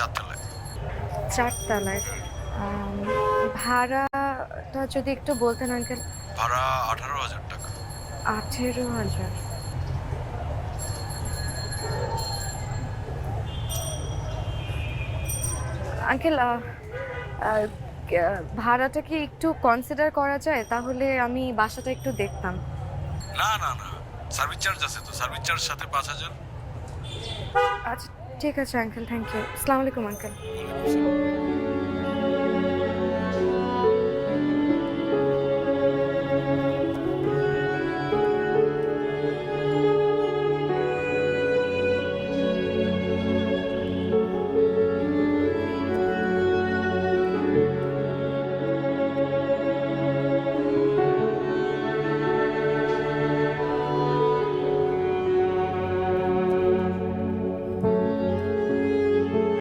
4 তলায়। 4 তলায়। আম, ভাড়াটা যদি একটু বলতেন আঙ্কেল। ভাড়া 18,000 টাকা। 18,000। আঙ্কেল, ভাড়াটা কি একটু কনসিডার করা যায়? তাহলে আমি বাসাটা একটু দেখতাম। না না না, সার্ভিস চার্জ আছে তো, সার্ভিস চার্জ সাথে 5,000। আচ্ছা, ঠিক আছে আঙ্কেল, থ্যাংক ইউ। আসসালামু আলাইকুম আঙ্কেল। ওয়ালাইকুম সালাম।